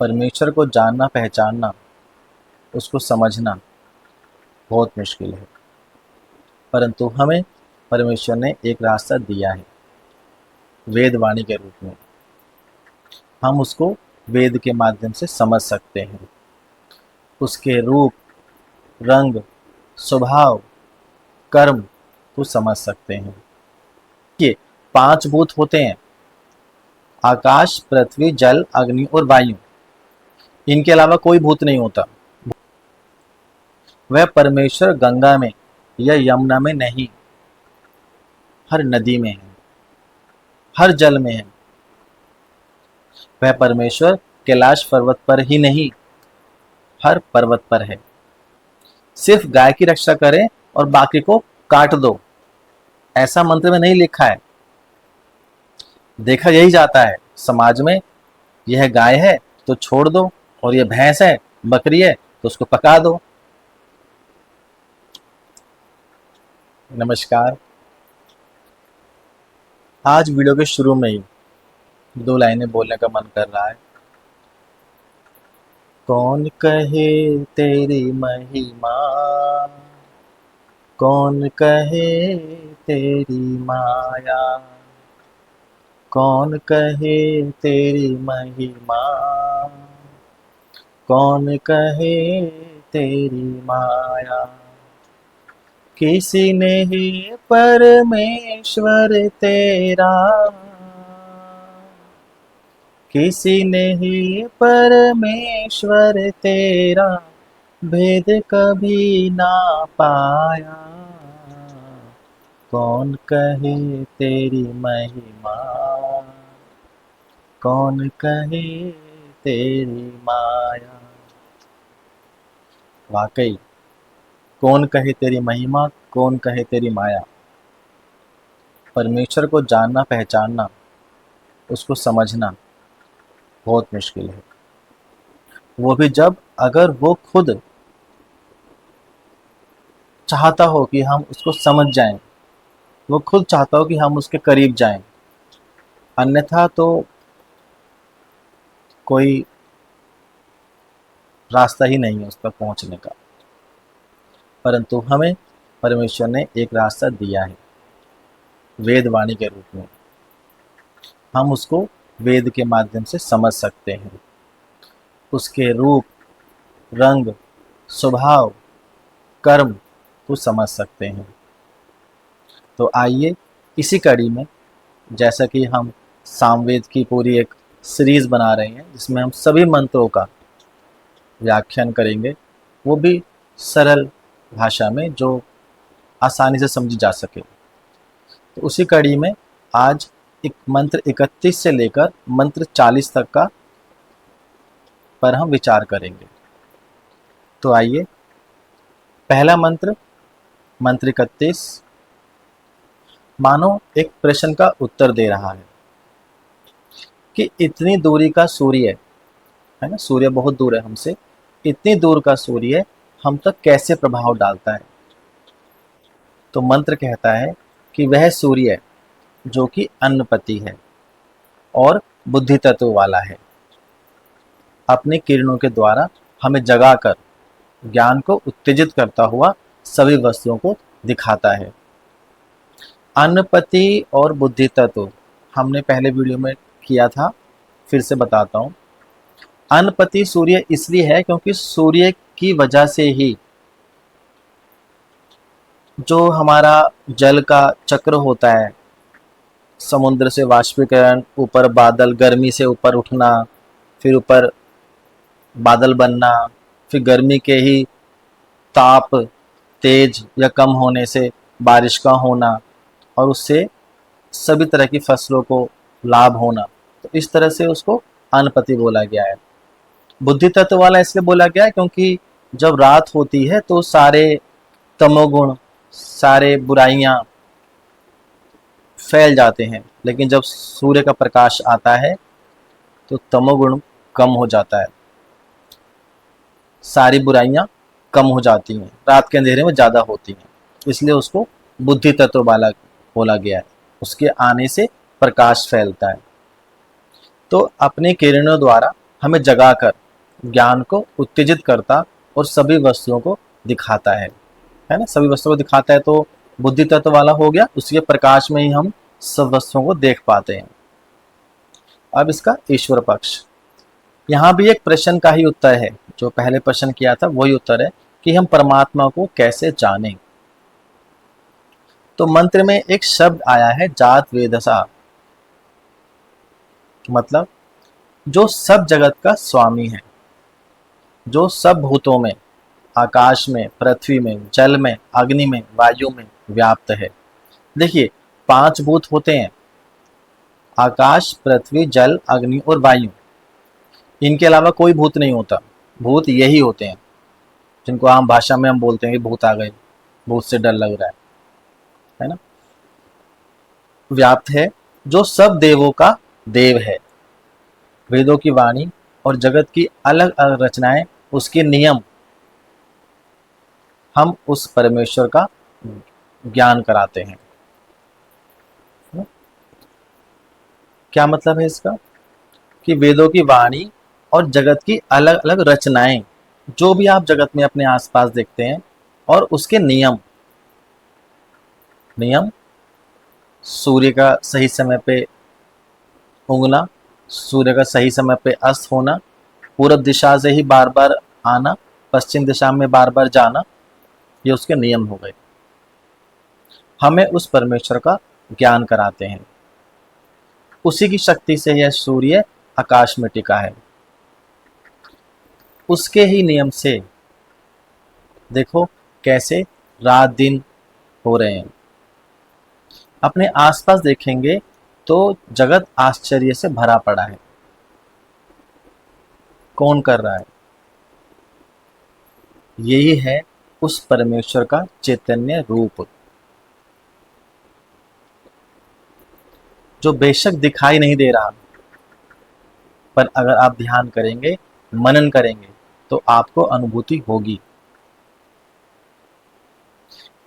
परमेश्वर को जानना, पहचानना, उसको समझना बहुत मुश्किल है, परंतु हमें परमेश्वर ने एक रास्ता दिया है वेद वाणी के रूप में। हम उसको वेद के माध्यम से समझ सकते हैं, उसके रूप, रंग, स्वभाव, कर्म को समझ सकते हैं। ये 5 भूत होते हैं, आकाश, पृथ्वी, जल, अग्नि और वायु। इनके अलावा कोई भूत नहीं होता। वह परमेश्वर गंगा में या यमुना में नहीं, हर नदी में है, हर जल में है। वह परमेश्वर कैलाश पर्वत पर ही नहीं, हर पर्वत पर है। सिर्फ गाय की रक्षा करें और बाकी को काट दो, ऐसा मंत्र में नहीं लिखा है। देखा यही जाता है समाज में, यह गाय है तो छोड़ दो, और यह भैंस है, बकरी है तो उसको पका दो। नमस्कार। आज वीडियो के शुरू में ही 2 लाइनें बोलने का मन कर रहा है। कौन कहे तेरी महिमा, कौन कहे तेरी माया, कौन कहे तेरी महिमा, कौन कहे तेरी माया। किसी ने ही परमेश्वर तेरा, किसी ने ही परमेश्वर तेरा भेद कभी ना पाया। कौन कहे तेरी महिमा, कौन कहे तेरी माया। वाकई, कौन कहे तेरी महिमा, कौन कहे तेरी माया। परमेश्वर को जानना, पहचानना, उसको समझना बहुत मुश्किल है। वो भी जब अगर वो खुद चाहता हो कि हम उसको समझ जाएं, वो खुद चाहता हो कि हम उसके करीब जाएं, अन्यथा तो कोई रास्ता ही नहीं है उस तक पहुंचने का। परंतु हमें परमेश्वर ने एक रास्ता दिया है वेद वाणी के रूप में। हम उसको वेद के माध्यम से समझ सकते हैं, उसके रूप, रंग, स्वभाव, कर्म को समझ सकते हैं। तो आइए इसी कड़ी में, जैसा कि हम सामवेद की पूरी एक सीरीज बना रहे हैं जिसमें हम सभी मंत्रों का व्याख्यान करेंगे, वो भी सरल भाषा में जो आसानी से समझी जा सके। तो उसी कड़ी में आज एक मंत्र 31 से लेकर मंत्र 40 तक का पर हम विचार करेंगे। तो आइए, पहला मंत्र, मंत्र 31 मानो एक प्रश्न का उत्तर दे रहा है कि इतनी दूरी का सूर्य है ना, सूर्य बहुत दूर है हमसे, इतनी दूर का सूर्य हम तक कैसे प्रभाव डालता है। तो मंत्र कहता है कि वह सूर्य जो कि अन्नपति है और बुद्धि तत्व वाला है, अपनी किरणों के द्वारा हमें जगाकर ज्ञान को उत्तेजित करता हुआ सभी वस्तुओं को दिखाता है। अन्नपति और बुद्धि तत्व हमने पहले वीडियो में किया था, फिर से बताता हूँ। अन्नपति सूर्य इसलिए है क्योंकि सूर्य की वजह से ही जो हमारा जल का चक्र होता है, समुद्र से वाष्पीकरण, ऊपर बादल, गर्मी से ऊपर उठना, फिर ऊपर बादल बनना, फिर गर्मी के ही ताप तेज या कम होने से बारिश का होना, और उससे सभी तरह की फसलों को लाभ होना। तो इस तरह से उसको अन्नपति बोला गया है। बुद्धि तत्व वाला इसलिए बोला गया है क्योंकि जब रात होती है तो सारे तमोगुण, सारे बुराइयां फैल जाते हैं, लेकिन जब सूर्य का प्रकाश आता है तो तमोगुण कम हो जाता है, सारी बुराइयां कम हो जाती हैं, रात के अंधेरे में ज़्यादा होती हैं, इसलिए उसको बुद्धि तत्व वाला बोला गया है। उसके आने से प्रकाश फैलता है। तो अपने किरणों द्वारा हमें जगाकर ज्ञान को उत्तेजित करता और सभी वस्तुओं को दिखाता है ना। सभी वस्तुओं को दिखाता है तो बुद्धि तत्व वाला हो गया, उसके प्रकाश में ही हम सब वस्तुओं को देख पाते हैं। अब इसका ईश्वर पक्ष, यहाँ भी एक प्रश्न का ही उत्तर है, जो पहले प्रश्न किया था वही उत्तर है कि हम परमात्मा को कैसे जानें। तो मंत्र में एक शब्द आया है जात वेदसा, मतलब जो सब जगत का स्वामी है, जो सब भूतों में, आकाश में, पृथ्वी में, जल में, अग्नि में, वायु में व्याप्त है। देखिए 5 भूत होते हैं, आकाश, पृथ्वी, जल, अग्नि और वायु। इनके अलावा कोई भूत नहीं होता, भूत यही होते हैं जिनको आम भाषा में हम बोलते हैं कि भूत आ गए, भूत से डर लग रहा है ना। व्याप्त है, जो सब देवों का देव है। वेदों की वाणी और जगत की अलग अलग रचनाएं, उसके नियम, हम उस परमेश्वर का ज्ञान कराते हैं। क्या मतलब है इसका? कि वेदों की वाणी और जगत की अलग अलग रचनाएं, जो भी आप जगत में अपने आसपास देखते हैं, और उसके नियम, सूर्य का सही समय पे उगना, सूर्य का सही समय पे अस्त होना, पूरब दिशा से ही बार बार आना, पश्चिम दिशा में बार बार जाना, ये उसके नियम हो गए। हमें उस परमेश्वर का ज्ञान कराते हैं। उसी की शक्ति से यह सूर्य आकाश में टिका है, उसके ही नियम से देखो कैसे रात दिन हो रहे हैं। अपने आसपास देखेंगे तो जगत आश्चर्य से भरा पड़ा है। कौन कर रहा है? यही है उस परमेश्वर का चैतन्य रूप, जो बेशक दिखाई नहीं दे रहा, पर अगर आप ध्यान करेंगे, मनन करेंगे, तो आपको अनुभूति होगी।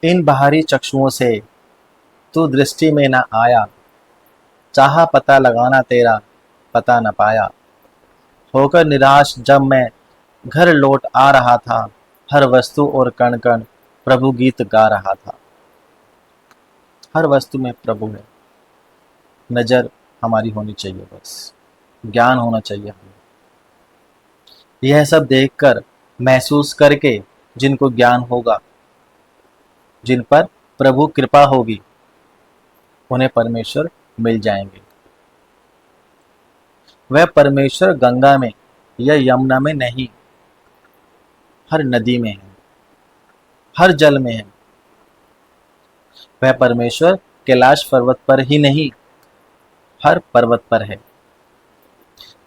इन बाहरी चक्षुओं से तू दृष्टि में ना आया, चाहा पता लगाना तेरा पता न पाया। होकर निराश जब मैं घर लौट आ रहा था, हर वस्तु और कण कण प्रभु गीत गा रहा था। हर वस्तु में प्रभु है। नजर हमारी होनी चाहिए, बस ज्ञान होना चाहिए हमें। यह सब देखकर, महसूस करके जिनको ज्ञान होगा, जिन पर प्रभु कृपा होगी, उन्हें परमेश्वर मिल जाएंगे। वह परमेश्वर गंगा में या यमुना में नहीं, हर नदी में है, हर जल में है। वह परमेश्वर कैलाश पर्वत पर ही नहीं, हर पर्वत पर है।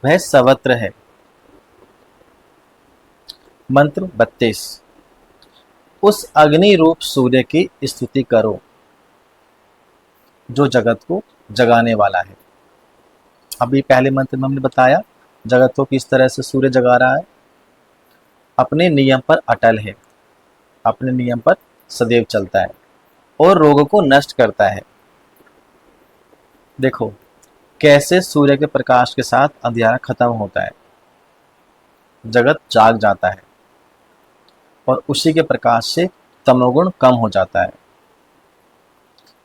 वह सर्वत्र है। मंत्र 32। उस अग्नि रूप सूर्य की स्तुति करो, जो जगत को जगाने वाला है। अभी पहले मंत्र में हमने बताया जगत को किस तरह से सूर्य जगा रहा है। अपने नियम पर अटल है, अपने नियम पर सदैव चलता है और रोगों को नष्ट करता है। देखो कैसे सूर्य के प्रकाश के साथ अंधियारा खत्म होता है, जगत जाग जाता है और उसी के प्रकाश से तमोगुण कम हो जाता है।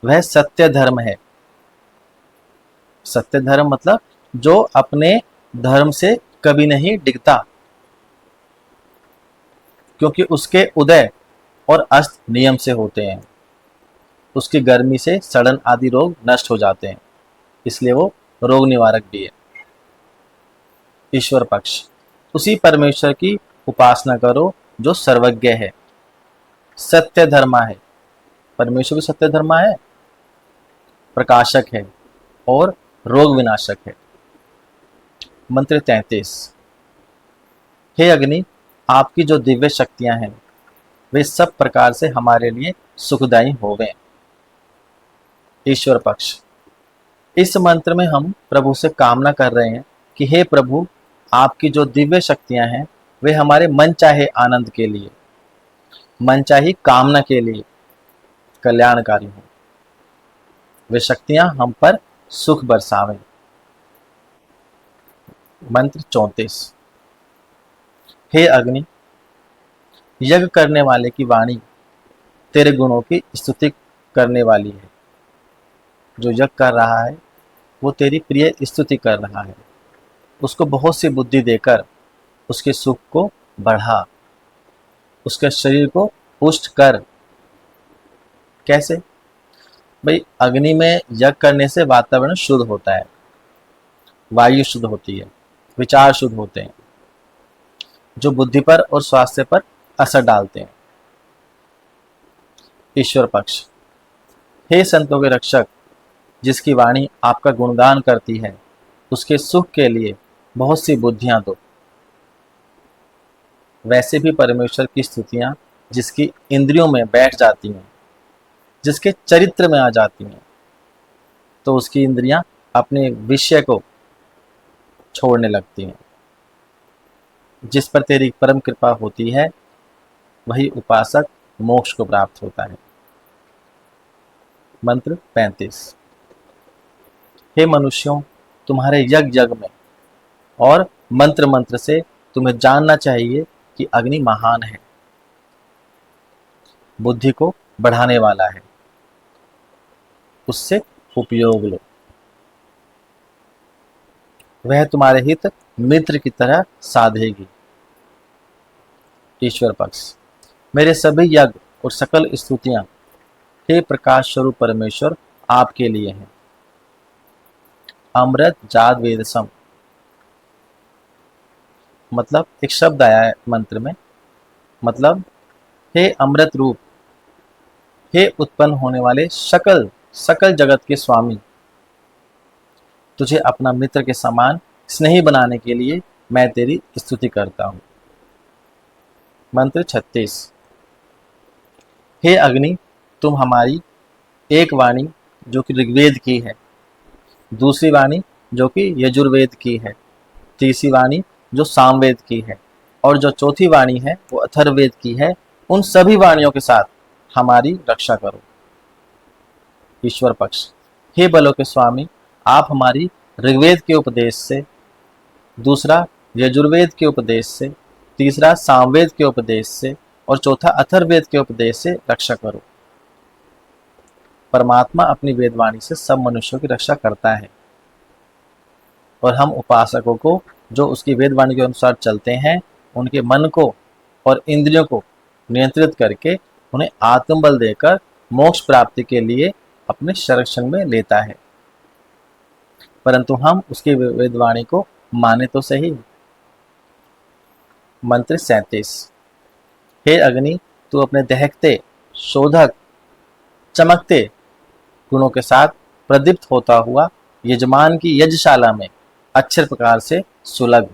वह सत्य धर्म है। सत्य धर्म मतलब जो अपने धर्म से कभी नहीं डिगता, क्योंकि उसके उदय और अस्त नियम से होते हैं। उसकी गर्मी से सड़न आदि रोग नष्ट हो जाते हैं, इसलिए वो रोग निवारक भी है। ईश्वर पक्ष, उसी परमेश्वर की उपासना करो जो सर्वज्ञ है, सत्य धर्मा है। परमेश्वर भी सत्य धर्मा है, प्रकाशक है और रोग विनाशक है। मंत्र 33। हे अग्नि, आपकी जो दिव्य शक्तियां हैं वे सब प्रकार से हमारे लिए सुखदायी होवें। ईश्वर पक्ष, इस मंत्र में हम प्रभु से कामना कर रहे हैं कि हे प्रभु, आपकी जो दिव्य शक्तियां हैं वे हमारे मन चाहे आनंद के लिए, मन चाहे कामना के लिए कल्याणकारी हो। वे शक्तियां हम पर सुख बरसावें। मंत्र 34। हे अग्नि, यज्ञ करने वाले की वाणी तेरे गुणों की स्तुति करने वाली है। जो यज्ञ कर रहा है वो तेरी प्रिय स्तुति कर रहा है। उसको बहुत सी बुद्धि देकर उसके सुख को बढ़ा, उसके शरीर को पुष्ट कर। कैसे? भाई, अग्नि में यज्ञ करने से वातावरण शुद्ध होता है, वायु शुद्ध होती है, विचार शुद्ध होते हैं, जो बुद्धि पर और स्वास्थ्य पर असर डालते हैं। ईश्वर पक्ष। हे संतों के रक्षक, जिसकी वाणी आपका गुणगान करती है, उसके सुख के लिए बहुत सी बुद्धियां दो। वैसे भी परमेश्वर की स्तुतियां जिसकी इंद्रियों में बैठ जाती हैं, जिसके चरित्र में आ जाती हैं, तो उसकी इंद्रियां अपने विषय को छोड़ने लगती हैं। जिस पर तेरी परम कृपा होती है वही उपासक मोक्ष को प्राप्त होता है। मंत्र 35। हे मनुष्यों, तुम्हारे यज्ञ यज्ञ में और मंत्र मंत्र से तुम्हें जानना चाहिए कि अग्नि महान है, बुद्धि को बढ़ाने वाला है, उससे उपयोग लो। वह तुम्हारे हित मित्र की तरह साधेगी। ईश्वर पक्ष। मेरे सभी यज्ञ और सकल स्तुतियां हे प्रकाश स्वरूप परमेश्वर आपके लिए हैं। अमृत जात वेदसम, मतलब एक शब्द आया है मंत्र में, मतलब हे अमृत रूप, हे उत्पन्न होने वाले सकल सकल जगत के स्वामी, तुझे अपना मित्र के समान स्नेही बनाने के लिए मैं तेरी स्तुति करता हूं। मंत्र 36। हे अग्नि, तुम हमारी एक वाणी जो कि ऋग्वेद की है, दूसरी वाणी जो कि यजुर्वेद की है, तीसरी वाणी जो सामवेद की है, और जो चौथी वाणी है वो अथर्ववेद की है, उन सभी वाणियों के साथ हमारी रक्षा करो। ईश्वर पक्ष। हे बलों के स्वामी, आप हमारी ऋग्वेद के उपदेश से, दूसरा यजुर्वेद के उपदेश से, तीसरा सामवेद के उपदेश से और चौथा अथर्ववेद के उपदेश से रक्षा करो। परमात्मा अपनी वेदवाणी से सब मनुष्यों की रक्षा करता है, और हम उपासकों को जो उसकी वेदवाणी के अनुसार चलते हैं, उनके मन को और इंद्रियों को नियंत्रित करके उन्हें आत्मबल देकर मोक्ष प्राप्ति के लिए अपने संरक्षण में लेता है। परंतु हम उसकी वेदवाणी को माने तो सही। मंत्र 37। हे अग्नि, तू अपने दहकते, शोधक, चमकते गुणों के साथ प्रदीप्त होता हुआ यजमान की यज्ञशाला में अच्छे प्रकार से सुलग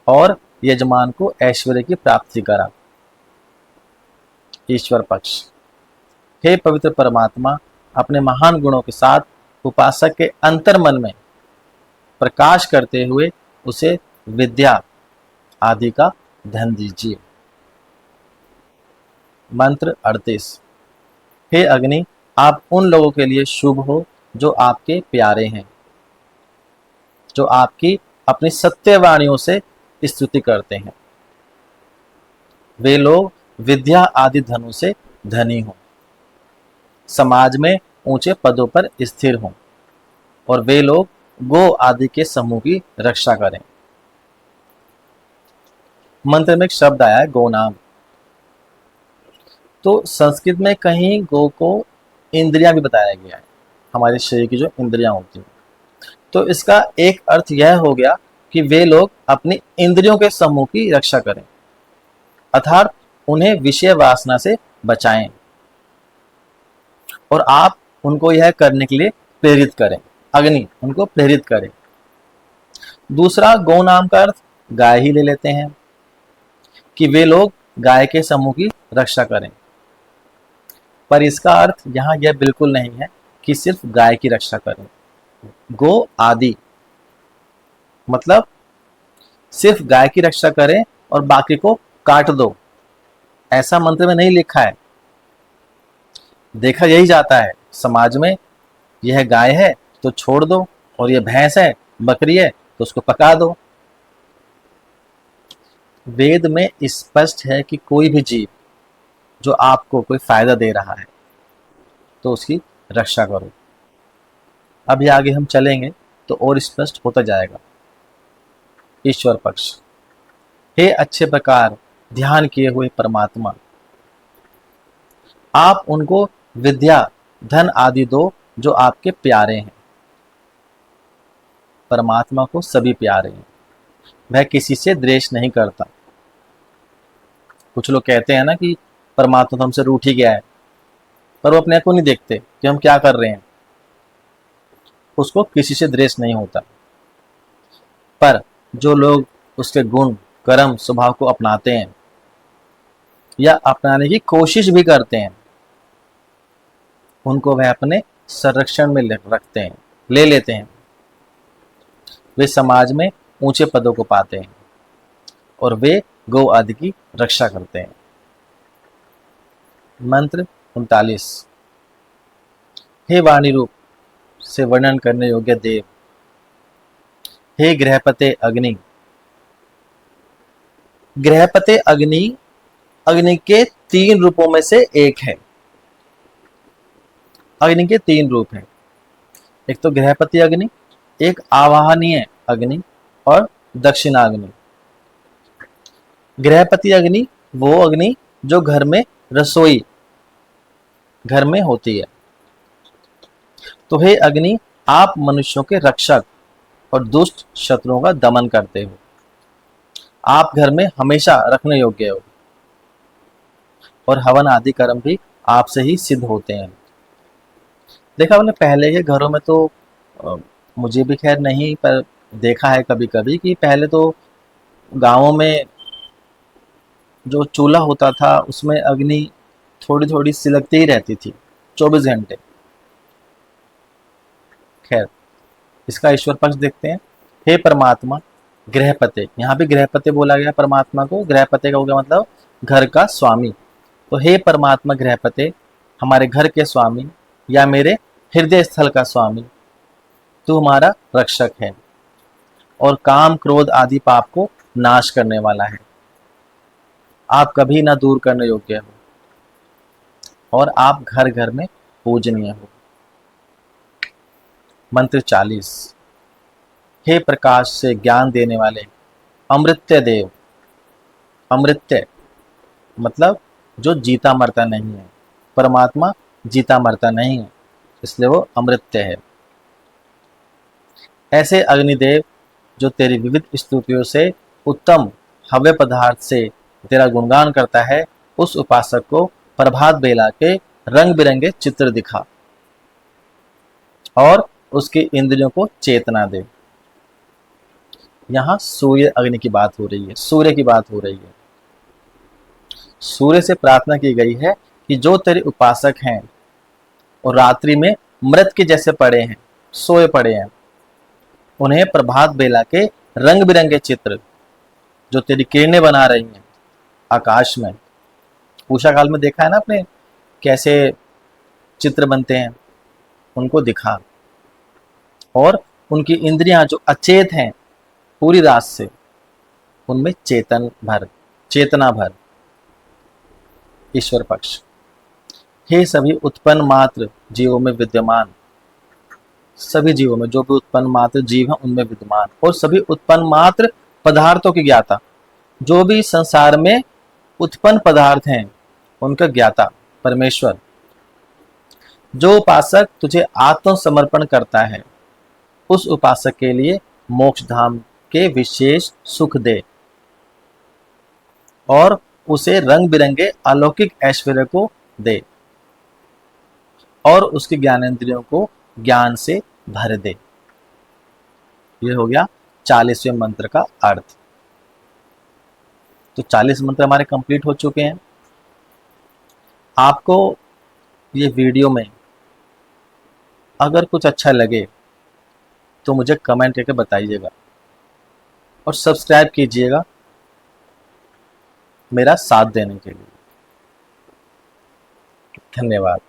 और यजमान को ऐश्वर्य की प्राप्ति करा। ईश्वर पक्ष। हे पवित्र परमात्मा, अपने महान गुणों के साथ उपासक के अंतर मन में प्रकाश करते हुए उसे विद्या आदि का धन दीजिए। मंत्र 38। हे अग्नि, आप उन लोगों के लिए शुभ हो जो आपके प्यारे हैं, जो आपकी अपनी सत्यवाणियों से स्तुति करते हैं। वे लोग विद्या आदि धनों से धनी हों, समाज में ऊंचे पदों पर स्थिर हों, और वे लोग गो आदि के समूह की रक्षा करें। मंत्र में एक शब्द आया है गो नाम। तो संस्कृत में कहीं गो को इंद्रियां भी बताया गया है, हमारे शरीर की जो इंद्रियां होती हैं। तो इसका एक अर्थ यह हो गया कि वे लोग अपनी इंद्रियों के समूह की रक्षा करें, अर्थात उन्हें विषय वासना से बचाएं, और आप उनको यह करने के लिए प्रेरित करें। अग्नि उनको प्रेरित करे। दूसरा, गौ नाम का अर्थ गाय ही ले लेते हैं कि वे लोग गाय के समूह की रक्षा करें, पर इसका अर्थ यहाँ यह बिल्कुल नहीं है कि सिर्फ गाय की रक्षा करें। गो आदि मतलब सिर्फ गाय की रक्षा करें और बाकी को काट दो, ऐसा मंत्र में नहीं लिखा है। देखा यही जाता है समाज में, यह गाय है तो छोड़ दो, और यह भैंस है, बकरी है तो उसको पका दो। वेद में स्पष्ट है कि कोई भी जीव जो आपको कोई फायदा दे रहा है तो उसकी रक्षा करो। अभी आगे हम चलेंगे तो और स्पष्ट होता जाएगा। ईश्वर पक्ष। हे अच्छे प्रकार ध्यान किए हुए परमात्मा, आप उनको विद्या धन आदि दो जो आपके प्यारे हैं। परमात्मा को सभी प्यारे हैं, वह किसी से द्वेष नहीं करता। कुछ लोग कहते हैं ना कि परमात्मा तो हमसे रूठ ही गया है, पर वो अपने आप को नहीं देखते कि हम क्या कर रहे हैं। उसको किसी से द्वेष नहीं होता। पर जो लोग उसके गुण कर्म स्वभाव को अपनाते हैं या अपनाने की कोशिश भी करते हैं, उनको वह अपने संरक्षण में रखते हैं, ले लेते हैं। वे समाज में ऊंचे पदों को पाते हैं और वे गौ आदि की रक्षा करते हैं। मंत्र 39। हे वाणी रूप से वर्णन करने योग्य देव, हे गृहपते अग्नि। गृहपते अग्नि अग्नि के 3 रूपों में से एक है। अग्नि के 3 रूप हैं। एक तो गृहपति अग्नि, एक आवाहनीय अग्नि और दक्षिणाग्नि। गृहपति अग्नि वो अग्नि जो घर में रसोई घर में होती है। तो हे अग्नि, आप मनुष्यों के रक्षक और दुष्ट शत्रुओं का दमन करते हो। आप घर में हमेशा रखने योग्य हो और हवन आदि कर्म भी आपसे ही सिद्ध होते हैं। देखा हमने पहले के घरों में तो मुझे भी खैर नहीं, पर देखा है कभी कभी कि पहले तो गांवों में जो चूल्हा होता था उसमें अग्नि थोड़ी थोड़ी सिलकती ही रहती थी 24 घंटे। खैर, इसका ईश्वर पक्ष देखते हैं। हे परमात्मा गृहपते, यहाँ भी गृहपते बोला गया परमात्मा को। गृहपते का हो गया मतलब घर का स्वामी। तो हे परमात्मा गृहपते, हमारे घर के स्वामी या मेरे हृदय स्थल का स्वामी, तू हमारा रक्षक है और काम क्रोध आदि पाप को नाश करने वाला है। आप कभी ना दूर करने योग्य हो और आप घर घर में पूजनीय हो। मंत्र 40। हे प्रकाश से ज्ञान देने वाले अमृत्य देव। अमृत्य मतलब जो जीता मरता नहीं है। परमात्मा जीता मरता नहीं है, इसलिए वो अमृत्य है। ऐसे अग्निदेव जो तेरी विविध स्तुतियों से उत्तम हव्य पदार्थ से तेरा गुणगान करता है, उस उपासक को प्रभात बेला के रंग बिरंगे चित्र दिखा और उसकी इंद्रियों को चेतना दे। यहां सूर्य अग्नि की बात हो रही है, सूर्य की बात हो रही है। सूर्य से प्रार्थना की गई है कि जो तेरे उपासक हैं और रात्रि में मृत के जैसे पड़े हैं, सोए पड़े हैं, उन्हें प्रभात बेला के रंग बिरंगे चित्र जो तेरी किरणें बना रही हैं आकाश में। उषा काल में देखा है ना आपने कैसे चित्र बनते हैं, उनको दिखा। और उनकी इंद्रियां जो अचेत हैं पूरी रात से, उनमें चेतना भर। ईश्वर पक्ष। हे सभी उत्पन्न मात्र जीवों में विद्यमान, सभी जीवों में जो भी उत्पन्न मात्र जीव हैं उनमें विद्यमान, और सभी उत्पन्न मात्र पदार्थों की ज्ञाता, जो भी संसार में उत्पन्न पदार्थ हैं उनका ज्ञाता परमेश्वर। जो उपासक तुझे आत्म समर्पण करता है, उस उपासक के लिए मोक्ष धाम के विशेष सुख दे और उसे रंग बिरंगे अलौकिक ऐश्वर्य को दे और उसके ज्ञानेंद्रियों को ज्ञान से भर दे। ये हो गया 40वें मंत्र का अर्थ। तो 40 मंत्र हमारे कंप्लीट हो चुके हैं। आपको ये वीडियो में अगर कुछ अच्छा लगे तो मुझे कमेंट करके बताइएगा और सब्सक्राइब कीजिएगा मेरा साथ देने के लिए। धन्यवाद।